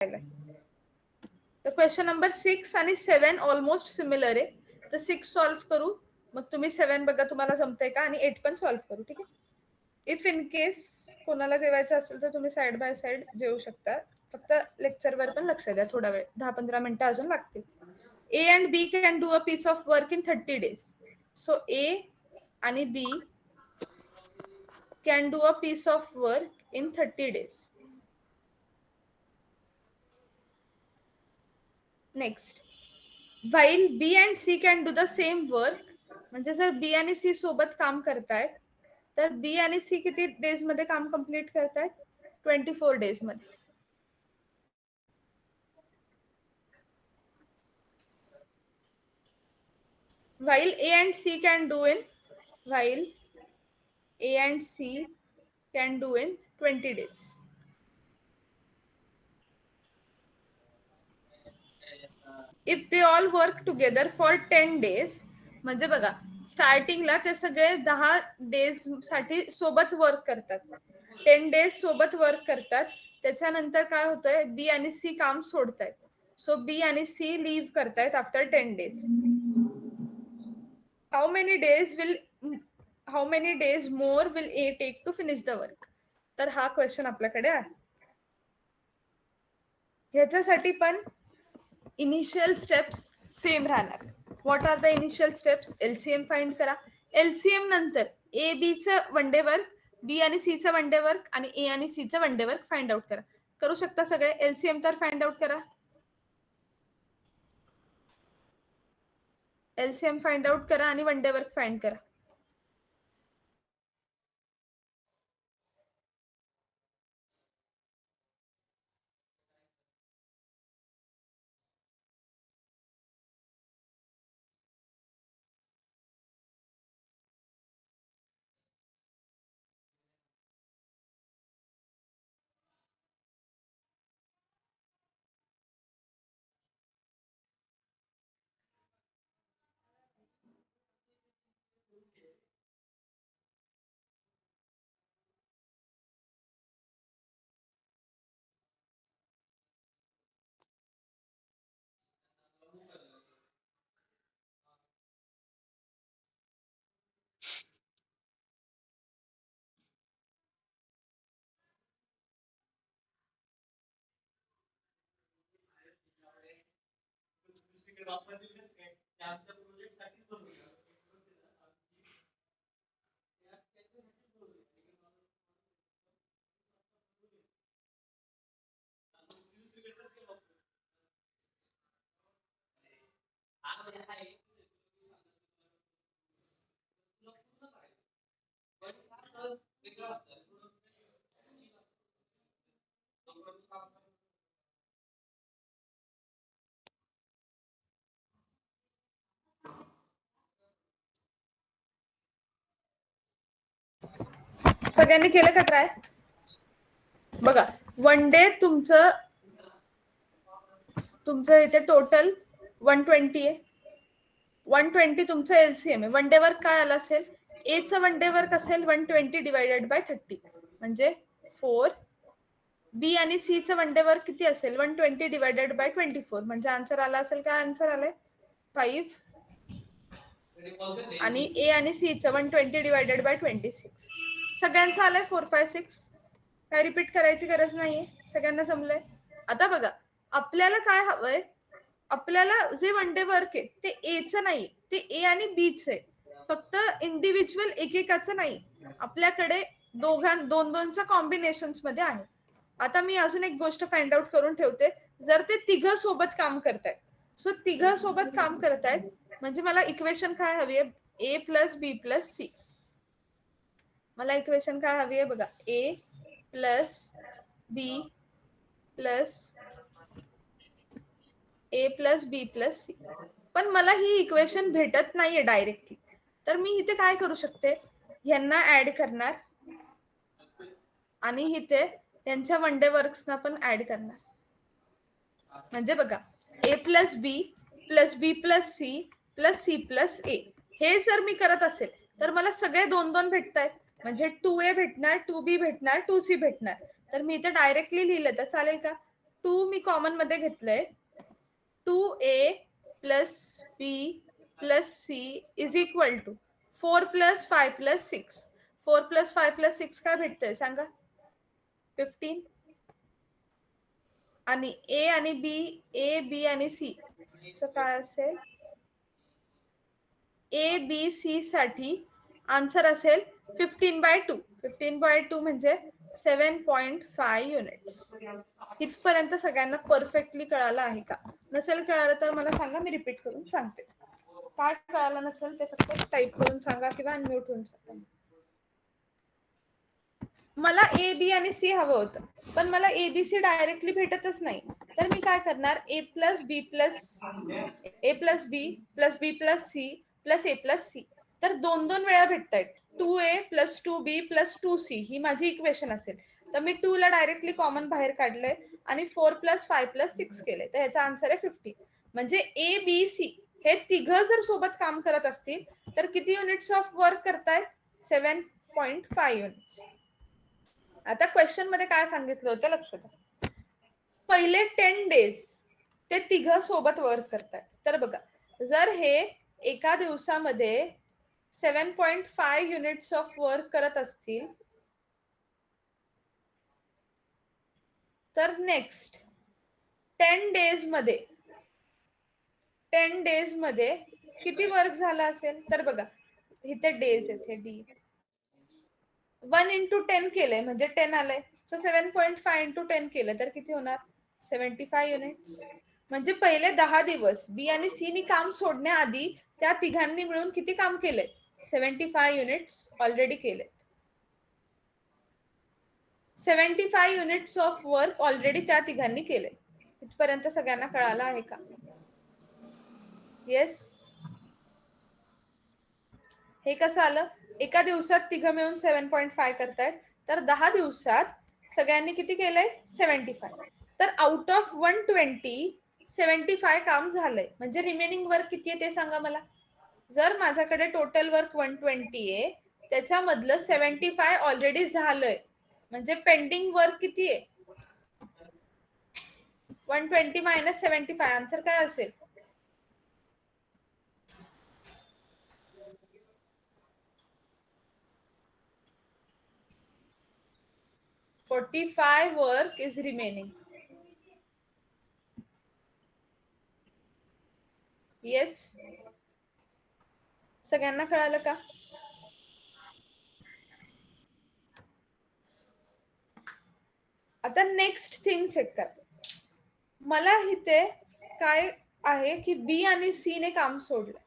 तर question number 6 आणि 7 almost similar आहे. तर 6 सॉल्व्ह करू, मग तुम्ही 7 बघा तुम्हाला जमतंय का, आणि 8 पण सॉल्व्ह करू. ठीक आहे. इफ इन केस कोणाला जेवायचं असेल तर तुम्ही साइड बाय साइड जेवू शकता. फक्त लेक्चरवर पण लक्ष द्या, थोडा वेळ 10-15 मिनिटं अजून लागतील. A and B can do a piece of work in 30 days. So A आणि B can do a piece of work in 30 days. Next, while B and C can do the same work, म्हणजे जर B आणि C सोबत काम करतायत तर B आणि C किती डेज मध्ये काम कंप्लीट करतायत? 24 डेज मध्ये. While A and C can do in 20 days. If they all work together for 10 days, म्हणजे बघा स्टार्टिंगला ते सगळे 10 डेज साठी सोबत वर्क करतात, 10 डेज सोबत वर्क करतात. त्याच्यानंतर काय होतंय, बी आणि सी काम सोडतायत. सो बी आणि सी लिव्ह करतायत after 10 days. How many days more will a take to finish the work? तर हा क्वेश्चन आपल्याकडे आहे. ह्याच्यासाठी पण इनिशियल स्टेप्स सेम राहणार. What are the initial steps? LCM find करा. एलसीएम नंतर ए बी चं वन डे वर्क, बी आणि सी चं वन डे वर्क आणि ए आणि सी चं one day work find out करा. करू शकता सगळे. एलसीएम तर फाइंड आउट करा. एलसीएम फाइंड आउट करा आणि वन डे वर्क फाइंड करा. सगळ्यांनी केलं का ट्राय? बघा वन डे तुमचं इथे टोटल 120 आहे. 120 तुमचं एलसीएम आहे. वन डे वर्क काय आलं असेल? ए चं वन डे वर्क असेल 120 डिवायडेड बाय 30 म्हणजे 4. बी आणि सी चं वन डे वर्क किती असेल? 120 डिवायडेड बाय 24 म्हणजे आन्सर आला असेल. काय आन्सर आलाय? 5. आणि ए आणि सी चं 120 डिवायडेड बाय 26 सगळ्यांचं आलंय 4, 5, 6. काय रिपीट करायची गरज नाहीये. सगळ्यांना जमलंय. आता बघा आपल्याला काय हवंय, आपल्याला जे वन डे वर्क आहे ते एचं नाही, ते ए आणि बीच आहे. फक्त इंडिव्हिज्युअल एकेकाचं नाही, आपल्याकडे दोनच्या कॉम्बिनेशन्स मध्ये आहे. आता मी अजून एक गोष्ट फाइंड आउट करून ठेवते. जर ते तिघ सोबत काम करतायत, सो तिघ सोबत काम करतायत म्हणजे मला इक्वेशन काय हवी आहे? ए प्लस बी प्लस सी. मला इक्वेशन काय हवी आहे बघा? ए प्लस बी प्लस सी. पण मला ही इक्वेशन भेटत नाहीये डायरेक्टली. तर मी इथे काय करू शकते? यांना ऍड करणार आणि इथे यांच्या वन डे वर्क्सना पण ऍड करणार. म्हणजे बघा ए plus B plus C plus ए. हे जर मी करत असेल तर मला सगळे 2-2 भेटतायत. म्हणजे 2A भेटणार, 2B भेटणार, 2C भेटणार. तर मी इथे डायरेक्टली लिहिलं तर चालेल का? 2 मी कॉमन मध्ये घेतलंय. 2a plus b plus c is equal to 4 plus 5 plus 6. 4 plus 5 plus 6 काय भेटतंय सांगा? 15. आणि a आणि b आणि c चं काय असेल? ए बी सी साठी आन्सर असेल 15/2. 15/2 म्हणजे 7.5 युनिट्स. इथपर्यंत सगळ्यांना परफेक्टली कळालं आहे का? नसेल कळालं तर मला सांगा, मी रिपीट करून सांगते. काय कळालं नसेल ते फक्त टाईप करून सांगा किंवा अनम्यूट होऊन सांगा. मला ए बी आणि सी हवं होतं, पण मला ए बी सी डायरेक्टली भेटतच नाही. तर मी काय करणार? ए plus B plus C plus A plus C. तर 2 वेळा भेटतायत. 2a plus 2b plus 2c ही माझी इक्वेशन असेल. तर मी 2 ला डायरेक्टली कॉमन बाहेर काढलंय आणि 4 प्लस 5 प्लस 6 केलंय. तर ह्याचा आन्सर आहे 15. म्हणजे ए बी सी हे तिघं जर सोबत काम करत असतील तर किती युनिट्स ऑफ वर्क करतायत? 7.5 युनिट्स. आता क्वेश्चन मध्ये काय सांगितलं होतं लक्ष द्या. पहिले 10 डेज ते तिघं सोबत वर्क करतात. तर बघा, जर हे एका दिवसामध्ये 7.5 युनिट्स ऑफ वर्क करत असतील तर नेक्स्ट 10 डेज मध्ये किती वर्क झाला असेल? तर बघा, इथे डेज येथे डी 1 इंटू 10 केलंय म्हणजे 10 आलंय. सो 7.5 इंटू 10 केलं तर किती होणार? 75 युनिट्स. म्हणजे पहिले 10 दिवस बी आणि सी नी काम सोडण्याआधी त्या तिघांनी मिळून किती काम केलंय? 75 युनिट्स ऑलरेडी केले. 75 युनिट्स ऑफ वर्क ऑलरेडी त्या तिघांनी केले. इथपर्यंत सगळ्यांना कळालं आहे का? येस. हे कसं आलं? एका दिवसात तिघं मिळून 7.5 करतायत, तर 10 दिवसात सगळ्यांनी किती केलंय? 75. तर आउट ऑफ 120 75 काम झालंय. म्हणजे रिमेनिंग वर्क किती आहे ते सांगा मला. जर माझ्याकडे टोटल वर्क 120 आहे, त्याच्यामधलं 75 ऑलरेडी झालंय, म्हणजे पेंडिंग वर्क किती आहे? 120 मायनस 75. आन्सर काय असेल? 45 वर्क इज रिमेनिंग. येस. सगळ्यांना कळालं का? आता नेक्स्ट थिंग चेक कर. मला इथे काय आहे की बी आणि सी ने काम सोडलंय.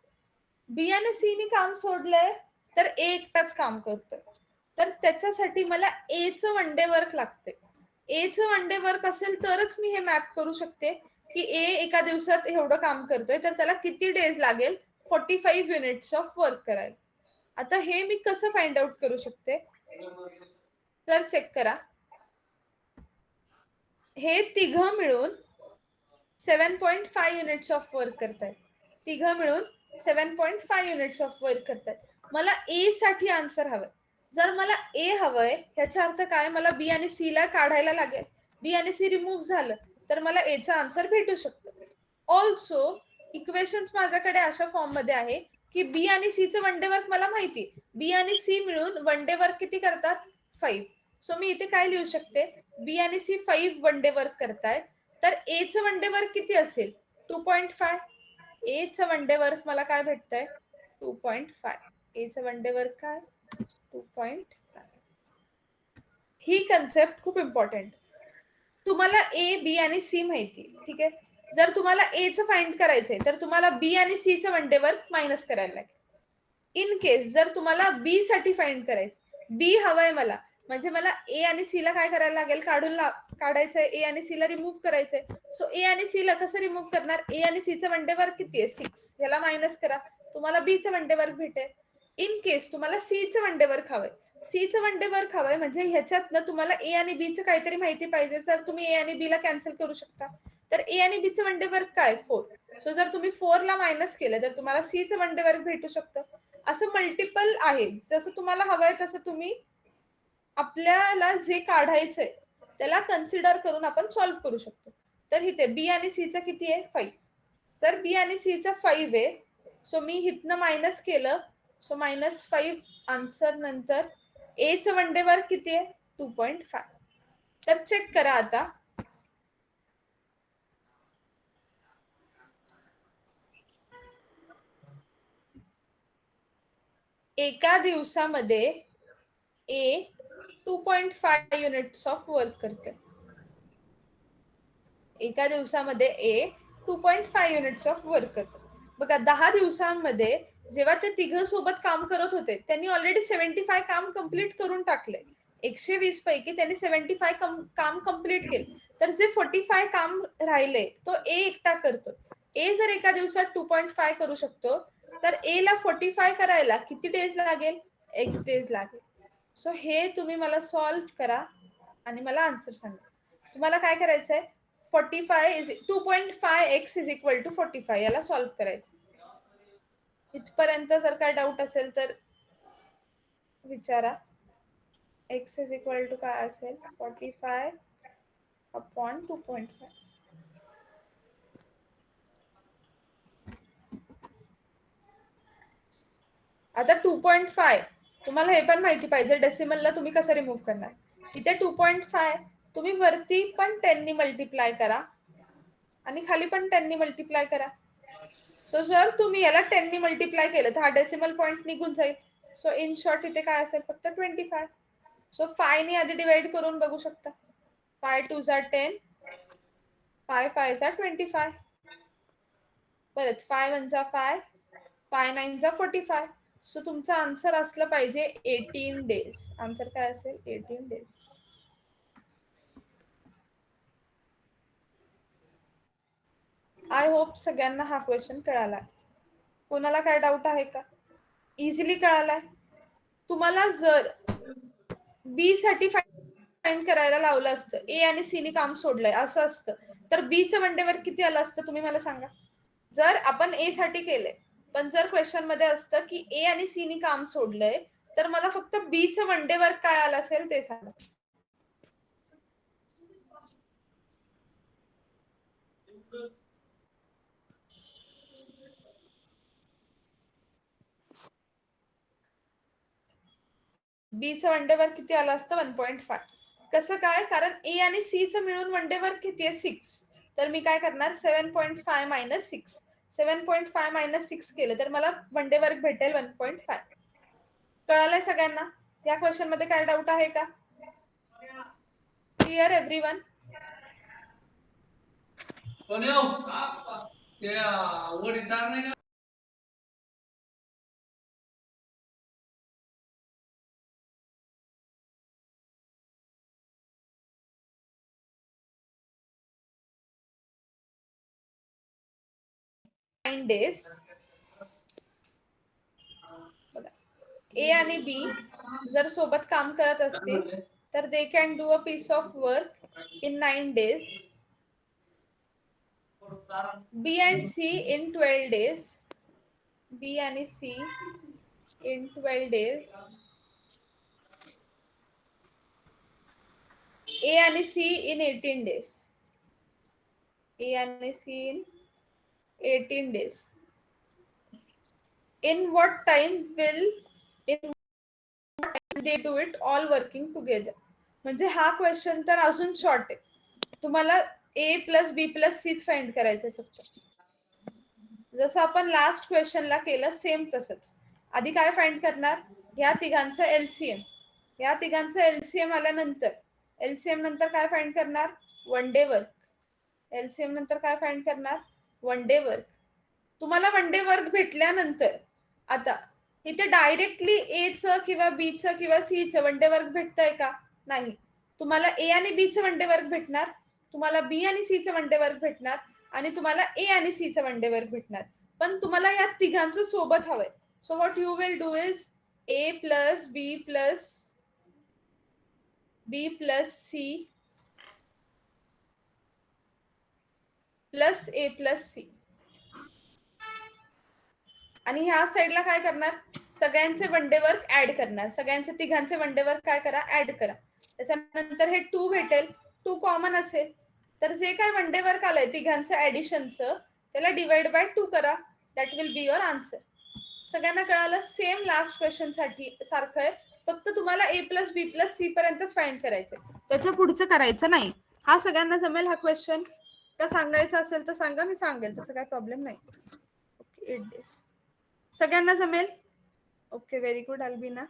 बी आणि सी ने काम सोडलंय तर ए एकटाच काम करतोय. तर त्याच्यासाठी मला ए चं वन डे वर्क लागते. ए चं वन डे वर्क असेल तरच मी हे मॅप करू शकते की ए एका दिवसात एवढं काम करतोय तर त्याला किती डेज लागेल 45 युनिट्स ऑफ वर्क करायला. आता हे मी कसं फाइंड आउट करू शकते? तर चेक करा, हे तिघं मिळून 7.5 युनिट्स ऑफ वर्क करतायत. तिघं मिळून 7.5 युनिट्स ऑफ वर्क करतायत. मला ए साठी आन्सर हवंय. जर मला ए हवंय ह्याचा अर्थ काय? मला बी आणि सी ला काढायला लागेल. बी आणि सी रिमूव्ह झालं तर मला ए चा आन्सर भेटू शकतो. ऑल्सो इक्वेशन्स माझ्याकडे अशा फॉर्म मध्ये आहे की बी आणि सी चं वन डे वर्क मला माहिती. बी आणि सी मिळून वन डे वर्क किती करतात? 5. सो मी इथे काय लिहू शकते? बी आणि सी 5 वन डे वर्क करतायत. तर ए चं वन डे वर्क किती असेल? 2.5. ए चं वन डे वर्क मला काय भेटतंय? 2.5. ए चं वन डे वर्क काय? 2.5. ही कन्सेप्ट खूप इम्पॉर्टंट. तुम्हाला ए बी आणि सी माहिती, ठीक आहे. जर तुम्हाला ए चं फाइंड करायचंय तर तुम्हाला बी आणि सी चं वन डे वर्क मायनस करायला लागेल. इन केस जर तुम्हाला बी साठी फाइंड करायचं, बी हवंय मला, म्हणजे मला ए आणि सी ला काय करायला लागेल? काढायचंय. ए आणि सी ला रिमूव्ह करायचंय. सो ए आणि सी ला कसं रिमूव्ह करणार? ए आणि सी चं वन डे वर्क किती आहे? 6. ह्याला मायनस करा, तुम्हाला बी चं वन डे वर्क भेटेल. इन केस तुम्हाला सी चं वन डे वर्क हवंय, सी चं वन डे वर्क हवंय म्हणजे ह्याच्यातनं तुम्हाला ए आणि बी चं काहीतरी माहिती पाहिजे. जर तुम्ही ए आणि बी ला कॅन्सल करू शकता. तर ए आणि बी चं वन डे वर्क काय? 4. सो जर तुम्ही 4 ला मायनस केलं तर तुम्हाला सी चं वन डे वर्क भेटू शकतं. असं मल्टिपल आहे. जसं तुम्हाला हवंय तसं तुम्ही आपल्याला जे काढायचंय त्याला कन्सिडर करून आपण सॉल्व्ह करू शकतो. तर इथे बी आणि सी चा किती आहे 5. जर बी आणि सी चा 5 आहे सो मी इथनं मायनस केलं सो -5 आन्सर. नंतर ए चं वन डे वर्क किती आहे 2.5. तर चेक करा आता एका दिवसामध्ये ए 2.5 युनिट्स ऑफ वर्क करते. एका दिवसामध्ये ए 2.5 युनिट्स ऑफ वर्क करतो. बघा 10 दिवसांमध्ये जेव्हा ते तिघं सोबत काम करत होते त्यांनी ऑलरेडी 75 काम कम्प्लीट करून टाकले. 120 पैकी त्यांनी 75 काम कम्प्लीट केले. तर जे 45 काम राहिले तो ए एकटा करतो. ए जर एका दिवसात 2.5 करू शकतो तर ए ला 45 करायला किती डेज लागेल एक्स डेज लागेल. सो हे तुम्ही मला सॉल्व्ह करा आणि मला आन्सर सांगा. तुम्हाला काय करायचंय 2.5x इज इक्वल टू 45 याला सॉल्व्ह करायचं. इथपर्यंत जर काय डाऊट असेल तर विचारा. x इज इक्वल टू काय असेल 45 अपॉन 2.5. आता 2.5 तुम्हाला हे पण माहिती पाहिजे डेसिमलला तुम्ही कसं रिमूव्ह करणार. इथे 2.5 तुम्ही वरती पण 10 नी मल्टिप्लाय करा आणि खाली पण 10 नी मल्टिप्लाय करा. सो जर तुम्ही याला 10 नी मल्टिप्लाय केलं तर हा डेसिमल पॉइंट निघून जाईल. सो इन शॉर्ट इथे काय असेल फक्त 25. सो 5 नी आधी डिवाइड करून बघू शकता. 5 2 जा 10 5 5 जा 25. परत 5 1 जा 5 5 9 जा 45. सो तुमचा आन्सर असलं पाहिजे 18 डेज. आन्सर काय असेल 18 डेज. आय होप सगळ्यांना हा क्वेश्चन कळाला. कोणाला काय डाऊट आहे का. इझिली कळालाय. तुम्हाला जर बी साठी फाइंड करायला लावलं असतं ए आणि सी नी काम सोडलंय असं असतं तर बी चं वन डे वर्क किती आलं असतं तुम्ही मला सांगा. जर आपण ए साठी केलंय पण जर क्वेश्चन मध्ये असतं की ए आणि सी नी काम सोडलंय तर मला फक्त बी चं वन डे वर्क काय आलं असेल ते सांगा. बी चं वन डे वर्क किती आलं असतं 1.5. कसं काय कारण ए आणि सी चं मिळून वन डे वर्क किती आहे 6. तर मी काय करणार 7.5 मायनस 6. 7.5 मायनस 6 केलं तर मला वन डे वर्क भेटेल 1.5. कळालंय सगळ्यांना. या क्वेश्चन मध्ये काय डाऊट आहे का. Clear everyone. डेज बघा ए आणि बी जर सोबत काम करत असतील तर they can do a piece of work in 9 days. B and C in 12 days. B आणि सी इन 12 days. ए आणि सी इन 18 days. ए आणि C in 18 days. In what time will they do it all working together. म्हणजे हा question तर अजून short आहे. तुम्हाला ए plus B plus सीच find करायचंय फक्त. जसं आपण लास्ट क्वेश्चनला केलं सेम तसंच. आधी काय फाइंड करणार या तिघांचं एलसीएम. या तिघांचं एलसीएम आल्यानंतर एलसीएम नंतर काय फाइंड करणार वन डे वर्क. एलसीएम नंतर काय फाइंड करणार वन डे वर्क. तुम्हाला वन डे वर्क भेटल्यानंतर आता इथे डायरेक्टली ए चं किंवा बी चं किंवा सी चं वन डे वर्क भेटतंय का नाही. तुम्हाला ए आणि बी चं वन डे वर्क भेटणार. तुम्हाला बी आणि सी चं वन डे वर्क भेटणार आणि तुम्हाला ए आणि सी चं वन डे वर्क भेटणार. पण तुम्हाला या तिघांचं सोबत हवंय. So what you will do is A plus B plus C plus A plus C. आणि ह्या साईडला काय करणार सगळ्यांचे वन डे वर्क ऍड करणार. सगळ्यांचे तिघांचे वन डे वर्क काय करा ऍड करा. त्याच्यानंतर हे 2 भेटेल. 2 कॉमन असेल तर जे काय वन डे वर्क आलंय तिघांचं ऍडिशनचं त्याला डिवाइड बाय 2 करा. That will be your answer. सगळ्यांना कळालं? सेम लास्ट क्वेश्चन साठी सारखं आहे, फक्त तुम्हाला A plus B plus C पर्यंतच फाइंड करायचंय, त्याच्या पुढचं करायचं नाही. हा सगळ्यांना जमेल हा क्वेश्चन? का सांगायचं असेल तर सांगा, मी सांगेल, तसं काय प्रॉब्लेम नाही. ओके 8 days सगळ्यांना जमेल? Okay very good Albina.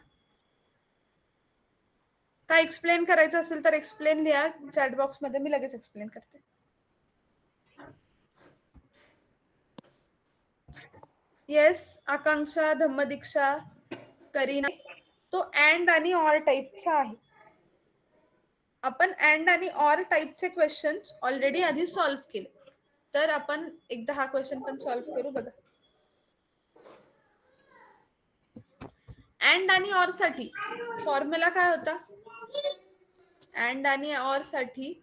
काय एक्सप्लेन करायचं असेल तर एक्सप्लेन लिहा चॅट बॉक्स मध्ये, मी लगेच एक्सप्लेन करते. येस आकांक्षा, धम्मदीक्षा, करीना. तो अँड आणि ऑर टाईपचा आहे. आपण अँड आणि ऑर टाईपचे क्वेश्चन्स ऑलरेडी आधी सॉल्व्ह केले, तर आपण एकदा हा क्वेश्चन पण सॉल्व्ह करू. बघा, अँड आणि ऑर साठी फॉर्म्युला काय होता? अँड आणि ऑर साठी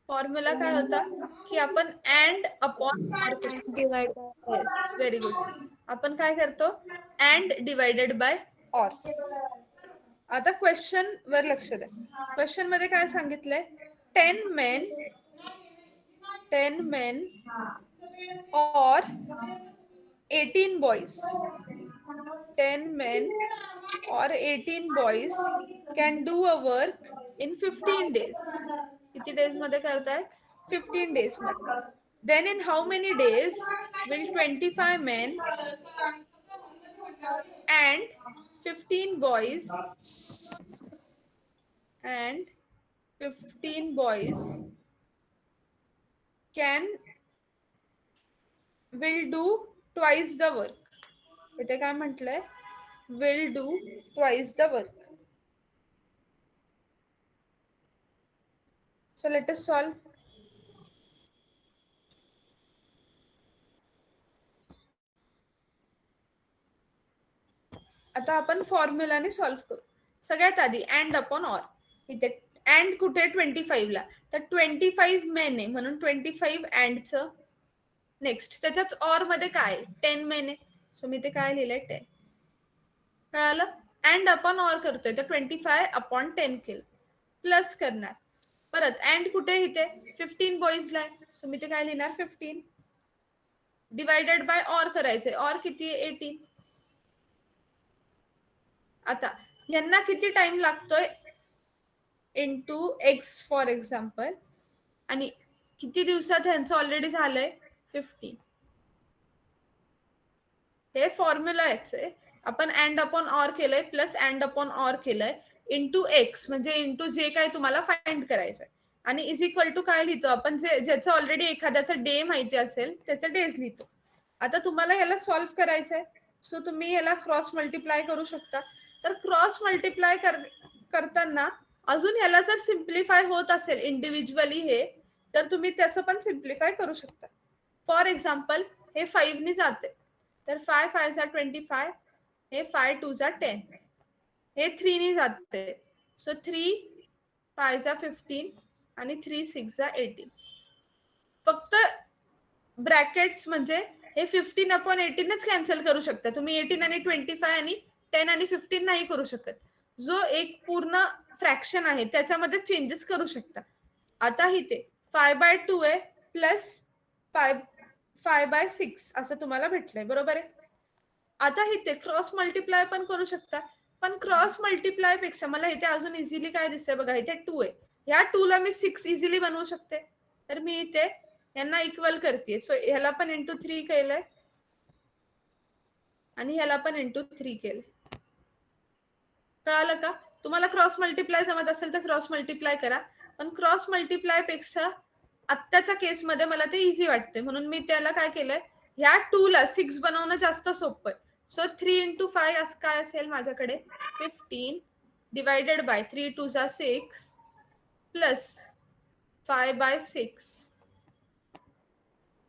फॉर्म्युला काय होता की आपण and upon or divide. Yes very good. आपण काय करतो? And divided by or. आता क्वेश्चन वर लक्ष द्या. क्वेश्चन मध्ये काय सांगितलंय? 10 men or 18 boys. 10 men or 18 boys can do a work in 15 days. किती डेज मध्ये करतायत? 15 डेज मध्ये. Then in how many days will 25 men and 15 boys will do twice the work. इथे काय म्हटलंय? will do twice the work. So let us solve. आता आपण फॉर्म्युलाने solve करू. सगळ्यात आधी अँड अपॉन ऑर. इथे अँड कुठे? 25 ला. तर 25 मेन आहे म्हणून 25 अँडचं. नेक्स्ट त्याच्याच ऑर मध्ये काय? 10 मेन आहे, सो मी ते काय लिहिलंय? 10. कळालं? अँड अपॉन ऑर करतोय तर 25 अपॉन 10 केलं, प्लस करणार. परत अँड कुठे? इथे 15 बॉईजला आहे, सो मी ते काय लिहिणार? 15. डिवायडेड बाय ऑर करायचंय. ऑर किती आहे? 18. आता यांना किती टाइम लागतोय? Into x for example. आणि किती दिवसात ह्यांचं ऑलरेडी झालंय? 15. हे फॉर्म्युला आहे. आपण अँड अपॉन ऑर केलंय प्लस अँड अपॉन ऑर केलंय इंटू एक्स, म्हणजे इंटू जे काय तुम्हाला फाइंड करायचंय, आणि इज इक्वल टू काय लिहितो आपण? जे ज्याचं ऑलरेडी एखाद्याचा डे माहिती असेल त्याचं डेज लिहितो. आता तुम्हाला याला सॉल्व्ह करायचंय, सो तुम्ही याला क्रॉस मल्टिप्लाय करू शकता. तर क्रॉस मल्टिप्लाय करताना अजून याला जर सिम्प्लिफाय होत असेल इंडिव्हिज्युअली हे, तर तुम्ही त्याचं पण सिम्प्लिफाय करू शकता. फॉर एक्झाम्पल हे 5 ने जाते, तर 5 5 जा 25, हे 5 2 जा 10, हे 3 ने जाते, सो 3 5 जा 15 आणि 3 6 जा 18. फक्त ब्रॅकेट्स म्हणजे हे 15 अपॉन 18च कॅन्सल करू शकता तुम्ही. 18 आणि 25 आणि 10 आणि 15 नाही करू शकत. जो एक पूर्ण फ्रॅक्शन आहे त्याच्यामध्ये चेंजेस करू शकता. आता इथे 5/2 आहे प्लस 5/6 असं तुम्हाला भेटलंय, बरोबर आहे. आता इथे क्रॉस मल्टिप्लाय पण करू शकता, पण क्रॉस मल्टिप्लाय पेक्षा मला इथे अजून इझिली काय दिसतंय बघा, इथे 2 आहे. ह्या 2 ला मी 6 इझिली बनवू शकते, तर मी इथे यांना इक्वल करते. सो ह्याला पण इंटू 3 केलंय आणि ह्याला पण इंटू 3 केलंय. कळालं का? तुम्हाला क्रॉस मल्टिप्लाय जमत असेल तर क्रॉस मल्टिप्लाय करा, पण क्रॉस मल्टिप्लाय पेक्षा आत्ताच्या केसमध्ये मला ते इझी वाटते, म्हणून मी त्याला काय केलंय, ह्या 2 ला 6 बनवणं जास्त सोपं आहे. सो 3 इंटू 5 असं काय असेल माझ्याकडे? 15 डिवायडेड बाय 3 2 जा 6 plus 5/6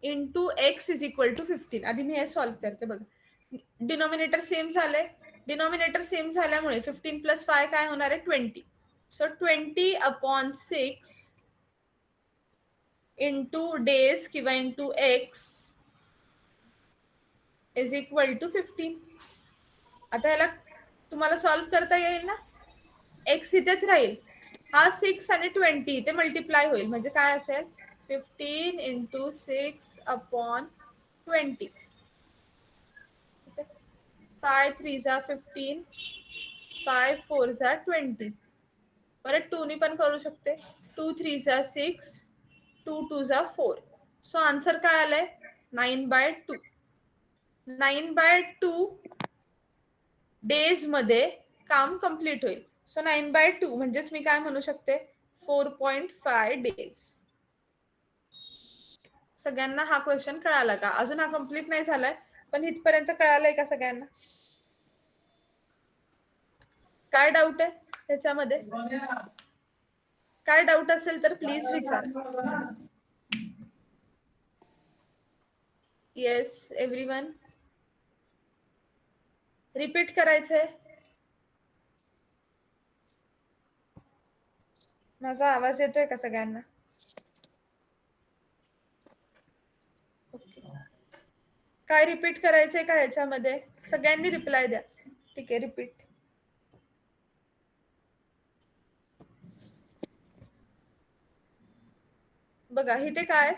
into X is equal to 15. आधी मी हे सॉल्व्ह करते. बघा, डिनॉमिनेटर सेम झालंय. डिनॉमिनेटर सेम झाल्यामुळे 15 प्लस 5 काय होणार आहे? 20. सो 20 अपॉन 6 इंटू डेज किंवा into X is equal to 15. आता याला तुम्हाला सॉल्व्ह करता येईल ना? एक्स इथेच राहील, हा 6 आणि 20 इथे मल्टिप्लाय होईल, म्हणजे काय असेल? 15 into 6 upon 20. 5 3s are 15, 5 4s are 20. परत 2 नी पण करू शकते. 2 3s are 6, 2 2s are 4. So answer काय आलाय? 9/2. 9/2 डेज मध्ये काम कंप्लीट होईल. सो 9/2 म्हणजेच मी काय म्हणू शकते? 4.5 डेज. सगळ्यांना हा क्वेश्चन कळाला का? अजून हा कंप्लीट नाही झालाय, पण इथपर्यंत कळालंय का सगळ्यांना? काय डाऊट आहे त्याच्यामध्ये? काय डाऊट असेल तर प्लीज विचारा. Yes everyone. रिपीट करायचंय. माझा आवाज येतोय का सगळ्यांना? ओके. काय रिपीट करायचंय का ह्याच्यामध्ये? सगळ्यांनी रिप्लाय द्या. ठीक आहे, रिपीट. बघा इथे काय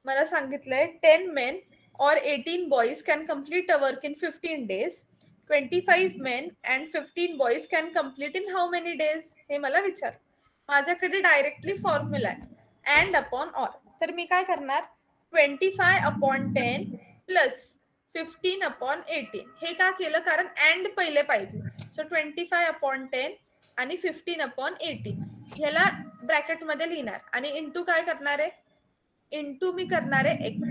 मला सांगितलंय, 10 men or 18 boys can complete a work in 15 days. 25 men and 15 boys can complete in how many days? हे मला विचार. माझ्याकडे डायरेक्टली फॉर्म्युला आहे, अँड अपॉन ऑर. तर मी काय करणार? 25/10 प्लस 15/18. हे का केलं? कारण अँड पहिले पाहिजे. सो 25/10 आणि 15/18 ह्याला ब्रॅकेट मध्ये लिहिणार आणि इंटू काय करणार आहे? इंटू मी करणार आहे एक्स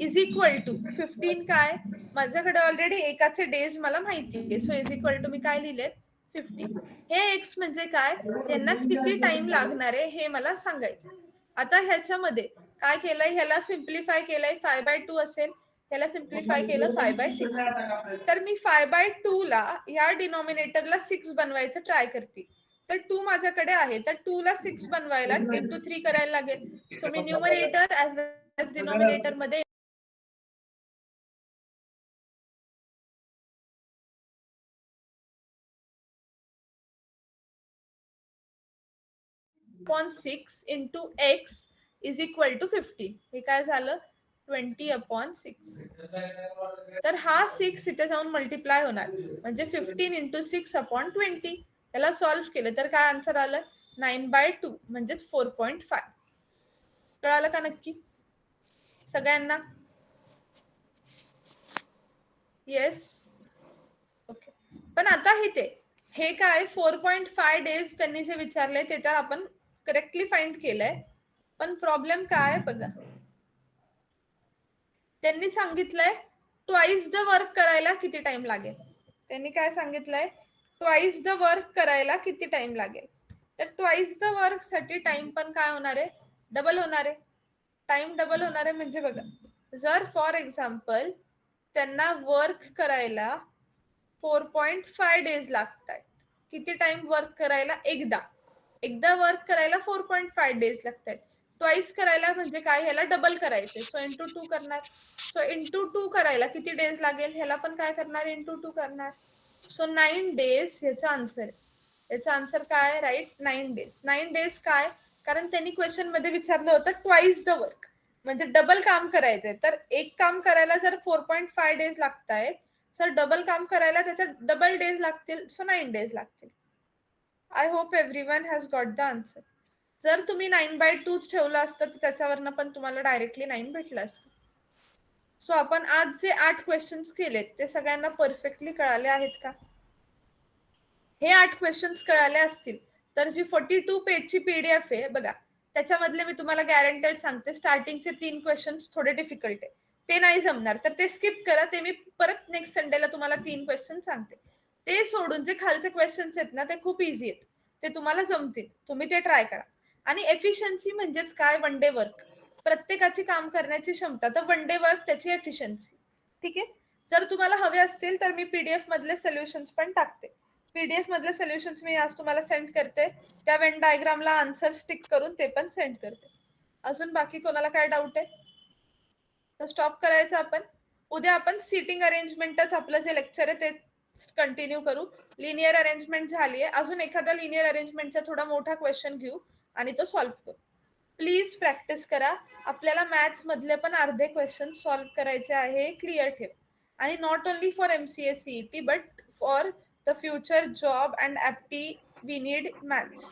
इज इक्वल टू 15. काय? माझ्याकडे ऑलरेडी एकाचे डेज मला माहिती आहे. सो इज इक्वल टू मी काय लिहिले? 15. हे एक्स म्हणजे काय? यांना किती टाइम लागणार आहे हे मला सांगायचं. आता ह्याच्यामध्ये काय केलंय? ह्याला सिम्प्लिफाय केलंय. 5/2 असेल, ह्याला सिम्प्लिफाय केलं 5/6. तर मी 5/2 ला या डिनॉमिनेटरला 6 बनवायचं ट्राय करते. तर 2 माझ्याकडे आहे, तर 2 ला 6 बनवायला इंटू 3 करायला लागेल. सो मी numerator as well as denominator मध्ये 6 into X is equal to 15. हे काय झालं? 20/6. तर हा 6 इथे जाऊन मल्टिप्लाय होणार, म्हणजे 15 इंटू 6/20. याला सॉल्व्ह केलं तर काय आन्सर आलं? 9/2 म्हणजेच 4.5. कळालं का नक्की सगळ्यांना? येस. ओके. पण आता इथे हे काय 4.5 डेज त्यांनी जे विचारले ते तर आपण करेक्टली फाइंड केलंय. पण प्रॉब्लेम काय बघा, त्यांनी सांगितलंय ट्वाइस द वर्क करायला किती टाइम लागेल. त्यांनी काय सांगितलंय? ट्वाइस द वर्क करायला किती टाइम लागेल. तर ट्वाइस द वर्क साठी टाइम पण काय होणार आहे? डबल होणार आहे. टाइम डबल होणार आहे म्हणजे बघा, जर फॉर एक्झाम्पल त्यांना वर्क करायला 4.5 डेज लागतात. किती टाइम वर्क करायला? एकदा वर्क करायला 4.5 डेज लागतात. ट्वाइस करायला म्हणजे काय? ह्याला डबल करायचे. सो इंटू 2 करणार. सो इंटू 2 करायला किती डेज लागेल? ह्याला पण काय करणार? इंटू 2 करणार. सो 9 डेज ह्याचा आन्सर आहे. याचा आन्सर काय? Right, 9 days. 9 डेज काय? कारण त्यांनी क्वेश्चन मध्ये विचारलं होतं ट्वाइस द वर्क, म्हणजे डबल काम करायचंय. तर एक काम करायला जर 4.5 डेज लागतायत, सर डबल काम करायला त्याच्यात डबल डेज लागतील. सो 9 डेज लागतील. I hope everyone has got the answer. जर तुम्ही 9/2 ठेवलं असतं तर त्याच्यावरनं पण तुम्हाला डायरेक्टली 9 भेटलं असतं. सो आपण आज जे 8 क्वेश्चन्स केलेत ते सगळ्यांना परफेक्टली कळाले आहेत का? हे 8 क्वेश्चन्स कळाले असतील तर जी 42 पेजची पीडीएफ आहे बघा, त्याच्यामधले मी तुम्हाला गॅरंटेड सांगते स्टार्टिंगचे 3 क्वेश्चन्स थोडे डिफिकल्ट आहे, ते नाही जमणार तर ते स्किप करा. ते मी परत नेक्स्ट संडेला तुम्हाला 3 क्वेश्चन सांगते. ते सोडून जे खालचे क्वेश्चन्स आहेत ना ते खूप इझी आहेत, ते तुम्हाला जमतील. तुम्ही ते ट्राय करा. आणि एफिशियन्सी म्हणजेच काय? One day work. प्रत्येकाची काम करण्याची क्षमता, तर वन डे वर्क त्याची एफिशियन्सी. ठीक आहे. जर तुम्हाला हवे असतील तर मी पीडीएफ मधले सोल्युशन्स पण टाकते. पीडीएफ मधले सोल्युशन्स मी आज तुम्हाला सेंड करते. त्या वेन डायग्रामला आन्सर स्टिक करून ते पण सेंड करते. अजून बाकी कोणाला काय डाऊट आहे तर स्टॉप करायचं आपण. उद्या आपण सीटिंग अरेंजमेंटच आपलं जे लेक्चर आहे ते कंटिन्यू करू. लिनियर अरेंजमेंट झाली आहे, अजून एखादा लिनियर अरेंजमेंटचा थोडा मोठा क्वेश्चन घेऊ आणि तो सॉल्व्ह करू. प्लीज प्रॅक्टिस करा. आपल्याला मॅथ्स मधले पण अर्धे क्वेश्चन सॉल्व्ह करायचे आहे, क्लिअर ठेव. आणि not only for MCA CET but for the future job and apti we need maths.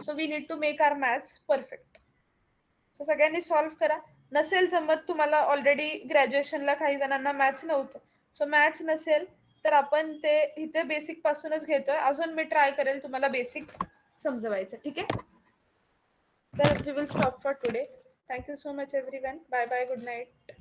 So we need to make our maths perfect. So सगळ्यांनी सॉल्व्ह करा. नसेल जमत तुम्हाला, ऑलरेडी ग्रॅज्युएशनला काही जणांना मॅथ्स नव्हतं, सो मॅथ्स नसेल तर आपण ते इथे बेसिक पासूनच घेतोय. अजून मी ट्राय करेल तुम्हाला बेसिक समजवायचं. ठीक आहे, तर we will stop for today. Thank you so much everyone. Bye bye, good night.